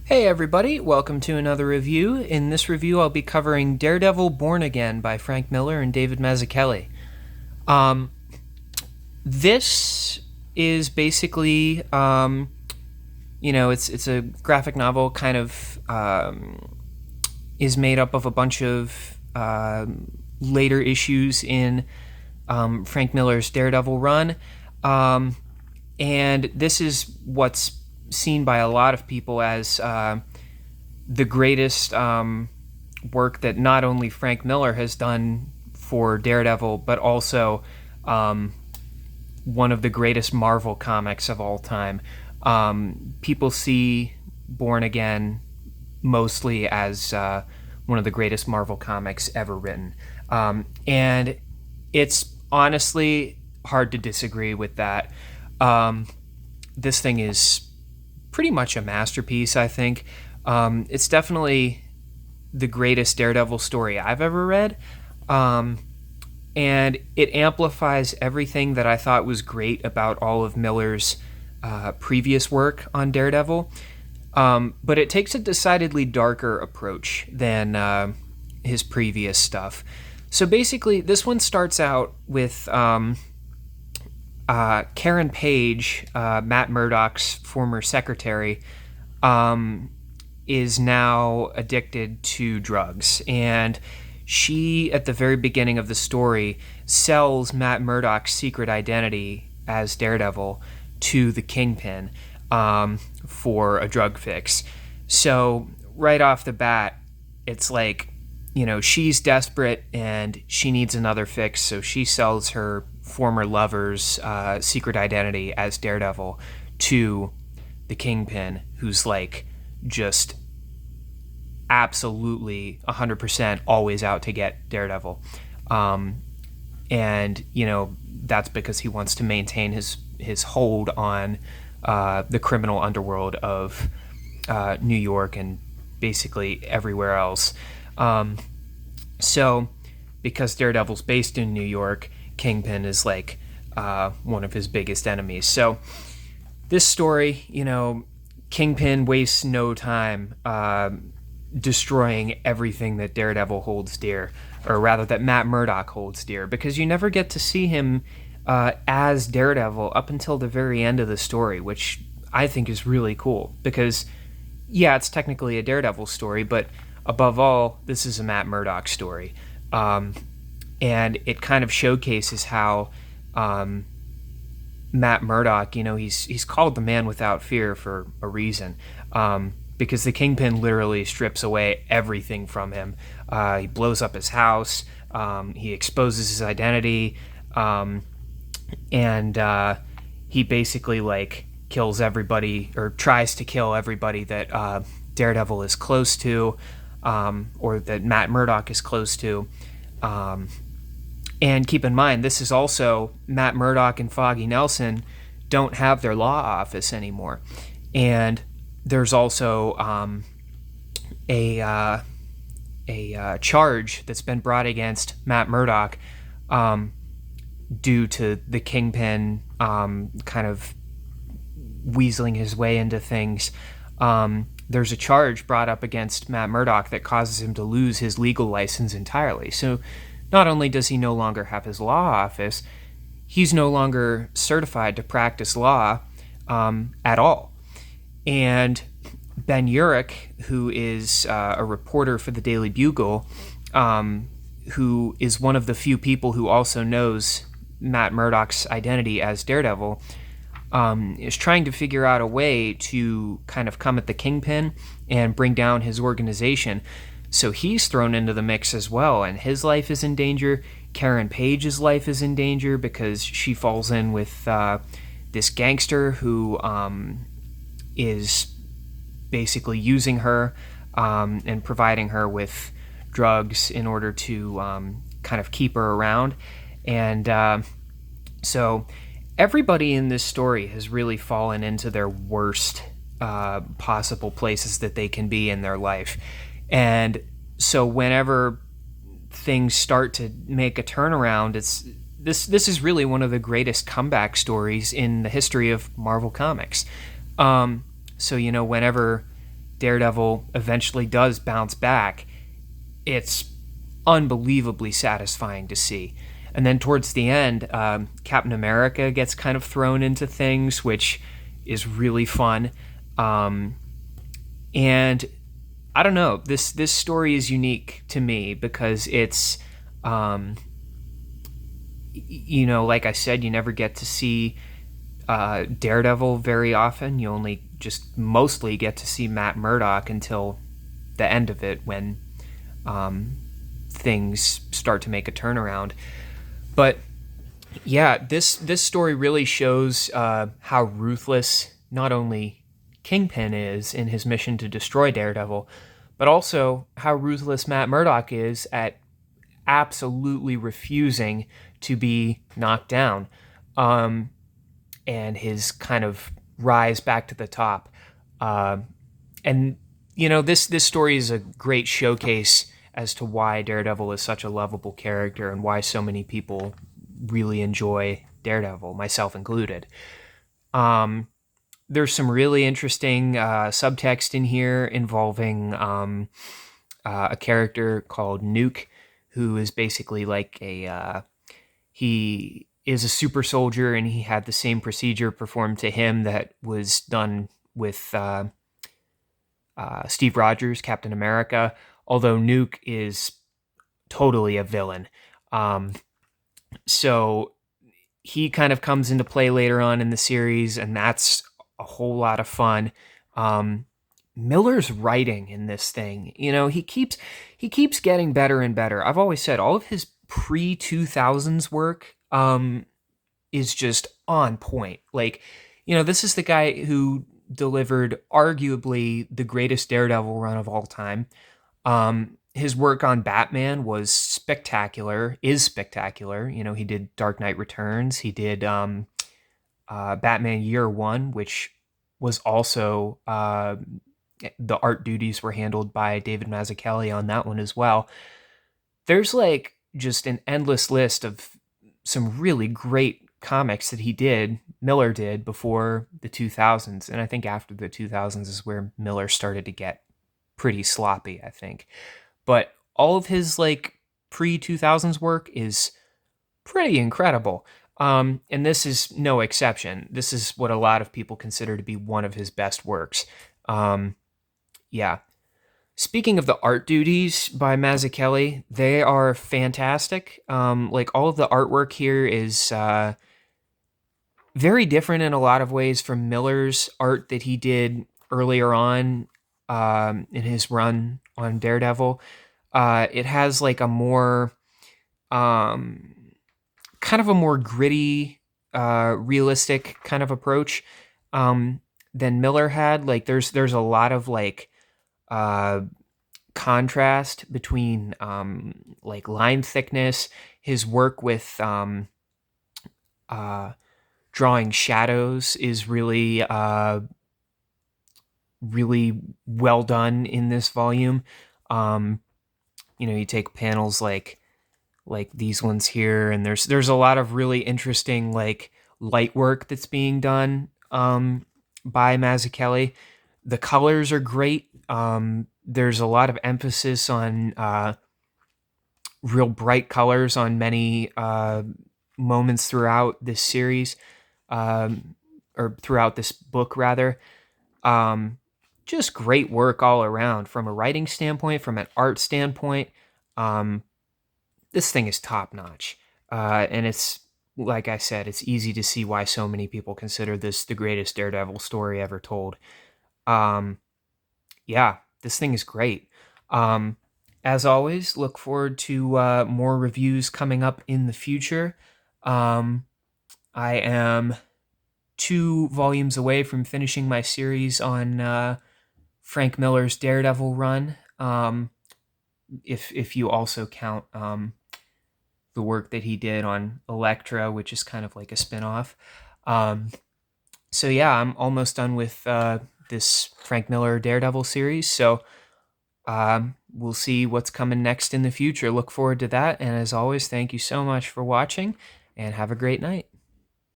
Hey everybody, welcome to another review. In this review, I'll be covering Daredevil Born Again by Frank Miller and David Mazzucchelli. This is basically, it's a graphic novel, kind of is made up of a bunch of later issues in Frank Miller's Daredevil run. And this is what's seen by a lot of people as the greatest work that not only Frank Miller has done for Daredevil, but also one of the greatest Marvel comics of all time. People see Born Again mostly as one of the greatest Marvel comics ever written. And it's honestly hard to disagree with that. This thing is pretty much a masterpiece, I think. It's definitely the greatest Daredevil story I've ever read. And it amplifies everything that I thought was great about all of Miller's previous work on Daredevil. But it takes a decidedly darker approach than his previous stuff. So basically, this one starts out with Karen Page, Matt Murdock's former secretary, is now addicted to drugs. And she, at the very beginning of the story, sells Matt Murdock's secret identity as Daredevil to the Kingpin for a drug fix. So right off the bat, it's like, she's desperate and she needs another fix, so she sells her former lover's secret identity as Daredevil to the Kingpin, who's like just absolutely 100% always out to get Daredevil. And that's because he wants to maintain his hold on the criminal underworld of New York and basically everywhere else. So because Daredevil's based in New York, Kingpin is like one of his biggest enemies. So this story, Kingpin wastes no time destroying everything that Daredevil holds dear, or rather that Matt Murdock holds dear, because you never get to see him as Daredevil up until the very end of the story, which I think is really cool, because yeah, it's technically a Daredevil story, but above all, this is a Matt Murdock story. And it kind of showcases how Matt Murdock, he's called the man without fear for a reason, because the Kingpin literally strips away everything from him. He blows up his house, he exposes his identity, and he basically kills everybody, or tries to kill everybody that Daredevil is close to, or that Matt Murdock is close to. And keep in mind, this is also Matt Murdock and Foggy Nelson don't have their law office anymore. And there's also a charge that's been brought against Matt Murdock due to the Kingpin kind of weaseling his way into things. There's a charge brought up against Matt Murdock that causes him to lose his legal license entirely. So not only does he no longer have his law office, he's no longer certified to practice law at all. And Ben Urich, who is a reporter for the Daily Bugle, who is one of the few people who also knows Matt Murdock's identity as Daredevil, is trying to figure out a way to kind of come at the Kingpin and bring down his organization. So he's thrown into the mix as well, and his life is in danger. Karen Page's life is in danger because she falls in with this gangster who is basically using her and providing her with drugs in order to kind of keep her around. And so everybody in this story has really fallen into their worst possible places that they can be in their life. And so whenever things start to make a turnaround, this is really one of the greatest comeback stories in the history of Marvel Comics. So whenever Daredevil eventually does bounce back, it's unbelievably satisfying to see. And then towards the end, Captain America gets kind of thrown into things, which is really fun. And I don't know, this story is unique to me because it's, like I said, you never get to see Daredevil very often. You only just mostly get to see Matt Murdock until the end of it, when things start to make a turnaround. But yeah, this story really shows how ruthless not only Kingpin is in his mission to destroy Daredevil, but also how ruthless Matt Murdock is at absolutely refusing to be knocked down, and his kind of rise back to the top. And this story is a great showcase as to why Daredevil is such a lovable character and why so many people really enjoy Daredevil, myself included. There's some really interesting subtext in here involving a character called Nuke, who is basically like he is a super soldier, and he had the same procedure performed to him that was done with Steve Rogers, Captain America, although Nuke is totally a villain. So he kind of comes into play later on in the series, and that's a whole lot of fun. Miller's writing in this thing, he keeps getting better and better. I've always said all of his pre-2000s work is just on point. Like, this is the guy who delivered arguably the greatest Daredevil run of all time. His work on Batman was spectacular, is spectacular. He did Dark Knight Returns. He did Batman Year One, which was also the art duties were handled by David Mazzucchelli on that one as well. There's like just an endless list of some really great comics that Miller did before the 2000s. And I think after the 2000s is where Miller started to get pretty sloppy, I think. But all of his like pre-2000s work is pretty incredible. And this is no exception. This is what a lot of people consider to be one of his best works. Yeah. Speaking of the art duties by Mazzucchelli, they are fantastic. Like all of the artwork here is very different in a lot of ways from Miller's art that he did earlier on in his run on Daredevil. It has like a more kind of a more gritty, realistic kind of approach than Miller had. Like there's a lot of like contrast between like line thickness, his work with drawing shadows is really really well done in this volume. You take panels like these ones here, and there's a lot of really interesting like light work that's being done by Mazzucchelli. The colors are great. There's a lot of emphasis on real bright colors on many moments throughout this series, or throughout this book, rather. Just great work all around from a writing standpoint, from an art standpoint. This thing is top notch. And it's, like I said, it's easy to see why so many people consider this the greatest Daredevil story ever told. Yeah, this thing is great. As always, look forward to more reviews coming up in the future. I am 2 volumes away from finishing my series on Frank Miller's Daredevil run. If you also count the work that he did on Elektra, which is kind of like a spinoff. So yeah, I'm almost done with this Frank Miller Daredevil series. So we'll see what's coming next in the future. Look forward to that. And as always, thank you so much for watching, and have a great night.